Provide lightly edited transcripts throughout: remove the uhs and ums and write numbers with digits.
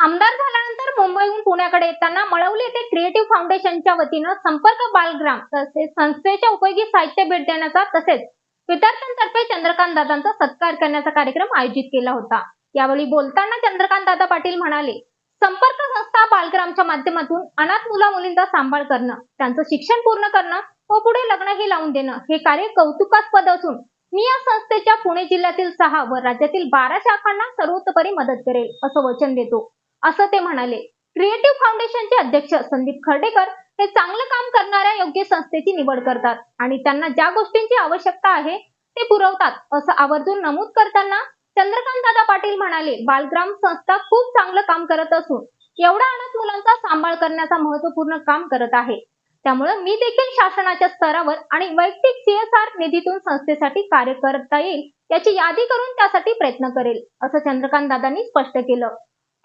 आमदार झाल्यानंतर मुंबईहून पुण्याकडे येताना मळवली येथे क्रिएटिव्ह फाउंडेशनच्या वतीनं संपर्क बालग्राम तसेच संस्थेच्या उपयोगी साहित्य भेट देण्याचा तसेच विद्यार्थ्यांतर्फे चंद्रकांत दादांचा सत्कार करण्याचा कार्यक्रम आयोजित केला होता। यावेळी बोलताना चंद्रकांत दादा पाटील म्हणाले, संपर्क संस्था बालग्रामच्या माध्यमातून अनाथ मुला मुलींचा सांभाळ करणं, त्यांचं शिक्षण पूर्ण करणं व पुढे लग्नही लावून देणं हे कार्य कौतुकास्पद असून मी या संस्थेच्या पुणे जिल्ह्यातील 6 व राज्यातील 12 शाखांना सर्वतोपरी मदत करेल असं वचन देतो, असं ते म्हणाले। क्रिएटिव्ह फाउंडेशनचे अध्यक्ष संदीप खर्डेकर हे चांगलं काम करणाऱ्या योग्य संस्थेची निवड करतात आणि त्यांना ज्या गोष्टींची आवश्यकता आहे ते पुरवतात, असं आवर्जून नमूद करताना चंद्रकांत दादा पाटील म्हणाले, बालग्राम संस्था खूप चांगलं काम करत असून एवढ्या अनाथ मुलांचा सांभाळ करण्याचा महत्त्वपूर्ण काम करत आहे। त्यामुळे मी देखील शासनाच्या स्तरावर आणि वैयक्तिक CSR निधीतून संस्थेसाठी कार्य करता येईल याची यादी करून त्यासाठी प्रयत्न करेल, असं चंद्रकांत दादांनी स्पष्ट केलं।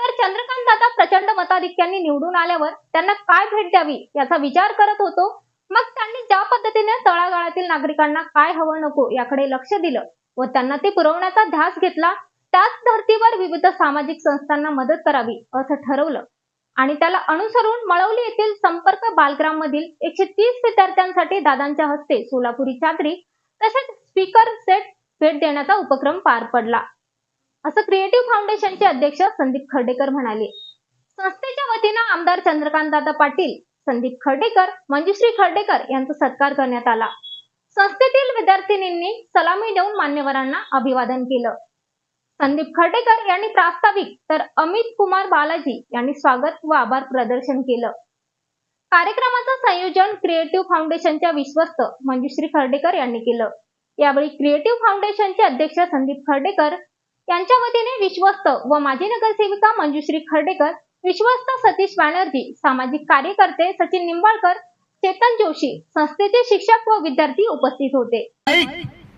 तर चंद्रकांत दादा प्रचंड मताधिक्यांनी निवडून आल्यावर त्यांना काय भेट द्यावी याचा विचार करत होतो। मग त्यांनी ज्या पद्धतीने तळागाळातील नागरिकांना काय हवं नको याकडे लक्ष दिलं व त्यांना ते पुरवण्याचा ध्यास घेतला, त्याच धर्तीवर विविध सामाजिक संस्थांना मदत करावी असं ठरवलं आणि त्याला अनुसरून मळवली येथील संपर्क बालग्राम मधील 130 विद्यार्थ्यांसाठी दादांच्या हस्ते सोलापुरी चादरी तसेच स्पीकर सेट भेट देण्याचा उपक्रम पार पडला, असं क्रिएटिव्ह फाउंडेशनचे अध्यक्ष संदीप खर्डेकर म्हणाले। संस्थेच्या वतीनं आमदार चंद्रकांत दादा पाटील, संदीप खर्डेकर, मंजुश्री खर्डेकर यांचा सत्कार करण्यात आला। संस्थेतील विद्यार्थिनींनी सलामी देऊन मान्यवरांना अभिवादन केलं। संदीप खर्डेकर यांनी प्रास्ताविक तर अमित कुमार बालाजी यांनी स्वागत व आभार प्रदर्शन केलं। कार्यक्रमाचं संयोजन क्रिएटिव्ह फाउंडेशनच्या विश्वस्त मंजुश्री खर्डेकर यांनी केलं। यावेळी क्रिएटिव्ह फाउंडेशनचे अध्यक्ष संदीप खर्डेकर यांच्या वतीने विश्वस्त व माजी नगरसेविका मंजुश्री खर्डेकर, विश्वस्त सतीश बॅनर्जी, सामाजिक कार्यकर्ते सचिन निंबाळकर, चेतन जोशी, संस्थेचे शिक्षक व विद्यार्थी उपस्थित होते।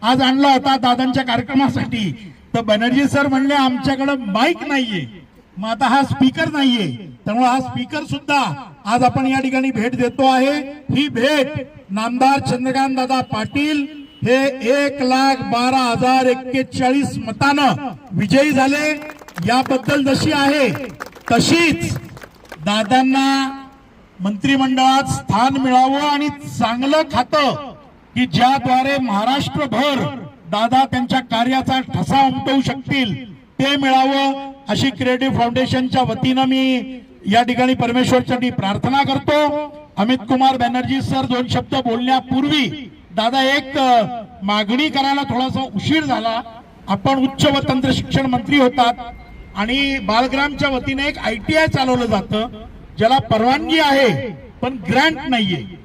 आज आणला होता दादांच्या कार्यक्रमासाठी, तर बॅनर्जी सर म्हणले आमच्याकडे माईक नाहीये, मग आता हा स्पीकर नाहीये, त्यामुळे हा स्पीकर सुद्धा आज आपण या ठिकाणी भेट देतो आहे। ही भेट नामदार चंद्रकांत दादा पाटील हे 1,12,041 मतानं विजयी झाले, याबद्दल जशी आहे तशीच दादांना मंत्रिमंडळात स्थान मिळावं आणि चांगलं खातं की ज्याद्वारे महाराष्ट्रभर दादा त्यांच्या कार्याचा ठसा उमटवू शकतील ते मिळावं, अशी क्रिएटिव्ह फाउंडेशनच्या वतीनं मी या ठिकाणी परमेश्वरसाठी प्रार्थना करतो। अमित कुमार बॅनर्जी सर 2 शब्द बोलण्यापूर्वी दादा एक मागणी करायला थोडासा उशीर झाला। आपण उच्च व तंत्र शिक्षण मंत्री होतात आणि बालग्रामच्या वतीने एक ITI चालवलं जातं ज्याला परवानगी आहे पण ग्रँट नाहीये।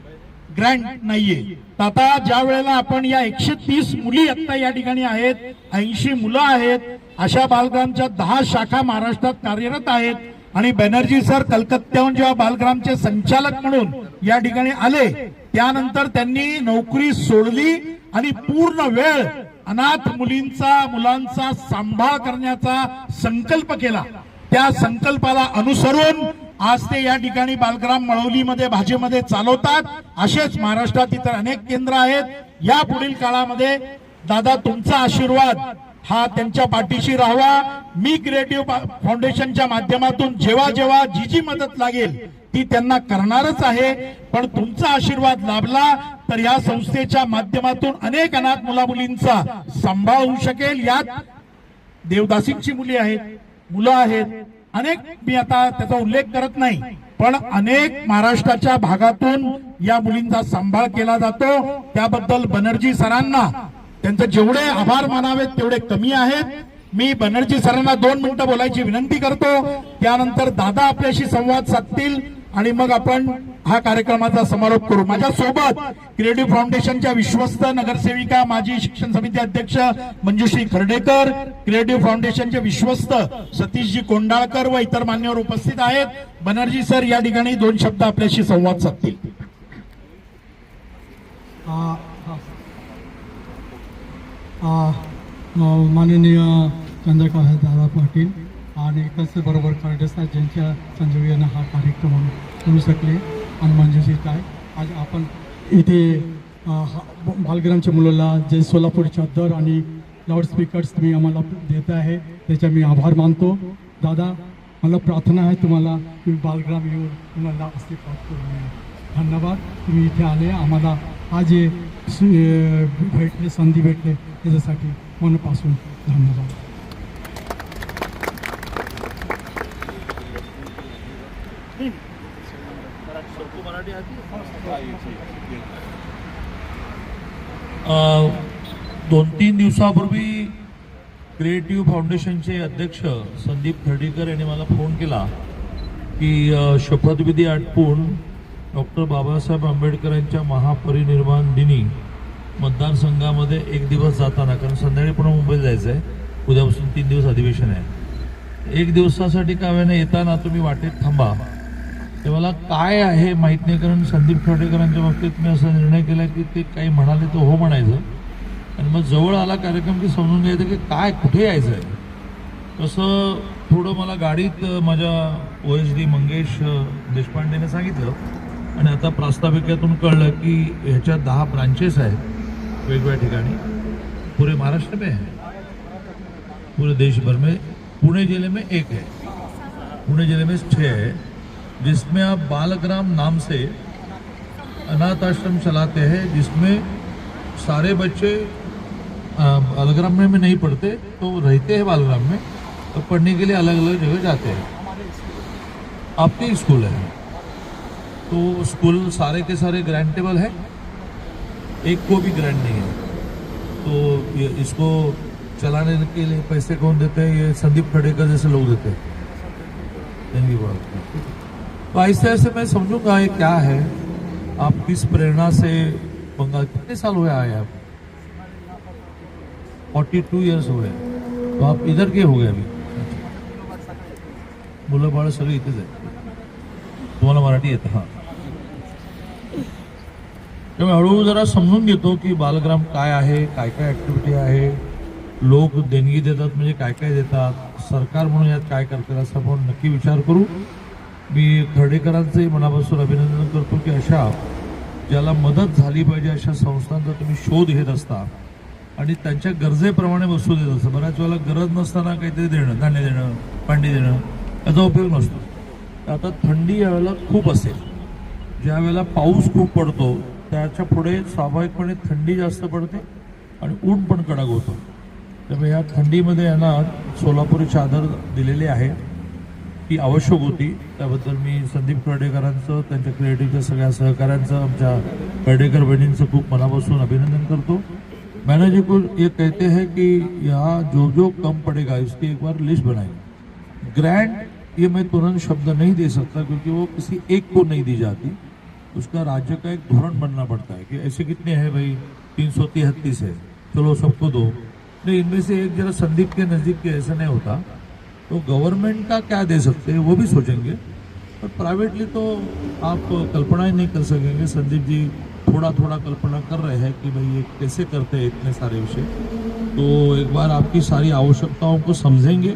आता ज्या वेळेला आपण या 130 मुली आता या ठिकाणी आहेत, 80 मुलं आहेत, अशा बालग्रामच्या 10 शाखा महाराष्ट्रात कार्यरत आहेत आणि बॅनर्जी सर कलकत्त्याहून जेव्हा बालग्रामचे संचालक म्हणून या ठिकाणी आले त्यानंतर त्यांनी नोकरी सोडली आणि पूर्ण वेळ अनाथ मुलांचा सांभाळ करण्याचा संकल्प केला। त्या संकल्पाला अनुसरून आज ते या ठिकाणी बालग्राम मळवलीमध्ये भाजीमध्ये चालवतात। असेच महाराष्ट्रात इतर अनेक केंद्र आहेत। या पुढील काळामध्ये दादा तुमचा आशीर्वाद हा त्यांच्या पाठीशी राहावा। मी क्रिएटिव्ह फाउंडेशनच्या माध्यमातून जेव्हा जी मदत लागेल ती त्यांना करणारच आहे, पण तुमचा आशीर्वाद लाभला तर या संस्थेच्या माध्यमातून अनेक अनाथ मुला-मुलींचा सांभाळ होऊ शकेल। यात देवदासींची मुलं आहेत अनेक, मी आता त्याचा उल्लेख करत नाही, पण अनेक महाराष्ट्राच्या भागातून या मुलींचा सांभाळ केला जातो। त्याबद्दल बॅनर्जी सरांना त्यांचे जेवढे आभार मानावेत तेवढे कमी आहेत। मी बॅनर्जी सरांना 2 मिनिटं बोलायची विनंती करतो, त्यानंतर दादा आपल्याशी संवाद साधतील आणि मग आपण हा कार्यक्रमाचा समारोप करू। माझ्या सोबत क्रिएटिव्ह फाउंडेशनच्या विश्वस्त नगरसेविका माजी शिक्षण समिती अध्यक्ष मंजुश्री खर्डेकर, क्रिएटिव्ह फाउंडेशनचे विश्वस्त सतीशजी कोंडाळकर व इतर मान्यवर उपस्थित आहेत। बॅनर्जी सर या ठिकाणी 2 शब्द आपल्याशी संवाद साधतील। माननीय चंद्रकांत दादा पाटील आणि बरोबर खर्डेकर ज्यांच्या संजोगाने हा कार्यक्रम होऊ शकले आणि मंजुश्री काय आज आपण इथे बालग्रामच्या मुलाला जे सोलापूर चादर आणि लाऊडस्पीकर्स तुम्ही आम्हाला देत आहे त्याचा मी आभार मानतो। दादा मला प्रार्थना आहे तुम्हाला, तुम्ही बालग्राम येऊन तुम्हाला आशीर्वाद करून मिळेल. धन्यवाद. तुम्ही इथे आले, आम्हाला आज हे भेटले, संधी भेटले, त्याच्यासाठी मनापासून धन्यवाद. दोन तीन दिवसापूर्वी क्रिएटिव्ह फाउंडेशनचे अध्यक्ष संदीप खर्डीकर यांनी मला फोन केला की शपथविधी आटपून डॉक्टर बाबासाहेब आंबेडकर यांच्या महापरिनिर्वाण दिनी मतदारसंघामध्ये एक दिवस जाताना, कारण संध्याकाळी पुन्हा मुंबईला जायचं आहे, उद्यापासून 3 दिवस अधिवेशन आहे, एक दिवसासाठी का वेळेला येताना तुम्ही वाटेत थांबा. ते मला काय आहे माहीत नाही, कारण संदीप खर्डेकरांच्या बाबतीत मी असा निर्णय केला की ते काही म्हणाले तर हो म्हणायचं, आणि मग जवळ आला कार्यक्रम की समजून घ्यायचं की काय कुठे यायचं आहे. तसं थोडं मला गाडीत माझ्या OSD मंगेश देशपांडेने सांगितलं, आणि आता प्रास्ताविकेतून कळलं की ह्याच्या 10 ब्रांचेस आहेत वेगवेगळ्या ठिकाणी, पूरे महाराष्ट्र में है, पूरे देश भर में. पुणे जिले में 1 है, पुणे जिले में 6 है, जिसमें आप बालग्राम नाम से अनाथ आश्रम चलाते हैं, जिसमें सारे बच्चे बालग्राम में नहीं पढ़ते, तो रहते हैं बालग्राम में, तो पढ़ने के लिए अलग अलग जगह जाते हैं. आपके स्कूल है, तो स्कूल सारे के सारे ग्रांटेबल है, एक को भी ग्रांट नहीं है. तो इसको चलाने के लिए पैसे कौन देते हैं? ये संदीप खर्डेकर जैसे लोग देते हैं. तो ऐसे ऐसे मैं समझूंगा ये क्या है, आप किस प्रेरणा से बंगाल, कितने साल हुए आए आप? 42 इयर्स हो गए. तो आप इधर के हो गए अभी? मुलं बाळ सगळे इथेच आहे. तुम्हाला मराठी येतं? हां. त्यामुळे हळूहळू जरा समजून घेतो की बालग्राम काय आहे, काय काय ॲक्टिव्हिटी आहे, लोक देणगी देतात म्हणजे काय काय देतात, सरकार म्हणून यात काय करतात, असं आपण नक्की विचार करू. मी खर्डेकरांचंही मनापासून अभिनंदन करतो की अशा ज्याला मदत झाली पाहिजे अशा संस्थांचा तुम्ही शोध घेत असता आणि त्यांच्या गरजेप्रमाणे वस्तू देत असता. बऱ्याच वेळेला गरज नसताना काहीतरी देणं, धान्य देणं, भांडी देणं, याचा उपयोग नसतो. आता थंडी यावेळेला खूप असेल, ज्या वेळेला पाऊस खूप पडतो त्याच्या पुढे स्वाभाविकपणे थंडी जास्त पडते आणि ऊन पण कडक होतो. त्यामुळे या थंडीमध्ये यांना सोलापुरी चादर दिलेली आहे, ती आवश्यक होती. त्याबद्दल मी संदीप खर्डेकरांचं, त्यांच्या क्रिएटिव्हच्या सगळ्या सहकाऱ्यांचं, आमच्या खर्डेकर बहिणींचं खूप मनापासून अभिनंदन करतो. मैंने जी को ये कहते हैं कि यहाँ जो जो कम पड़ेगा इसकी एक बार लिस्ट बनाई. ग्रांट ये मैं तुरंत शब्द नहीं दे सकता क्योंकि वो किसी एक को नहीं दी जाती, उसका राज्य का एक धोरण बनना पड़ता है कि ऐसे कितने हैं भाई, 333 है, चलो सबको दो. नहीं, इनमें से एक जरा संदीप के नज़दीक के ऐसा नहीं होता, तो गवर्नमेंट का क्या दे सकते हैं वो भी सोचेंगे, पर प्राइवेटली तो आप कल्पना ही नहीं कर सकेंगे. संदीप जी थोड़ा थोड़ा कल्पना कर रहे हैं कि भाई ये कैसे करते हैं इतने सारे विषय. तो एक बार आपकी सारी आवश्यकताओं को समझेंगे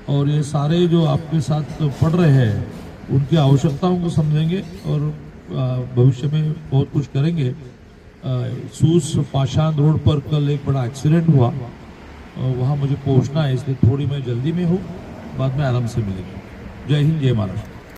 और ये सारे जो आपके साथ पढ़ रहे हैं उनकी आवश्यकताओं को समझेंगे और भविष्य में बहुत कुछ करेंगे. सूस पाषाण रोड पर कल एक बड़ा एक्सीडेंट हुआ, वहाँ मुझे पहुँचना है, इसलिए थोड़ी मैं जल्दी में हूँ, बाद में आराम से मिलेंगे. जय हिंद, जय महाराष्ट्र.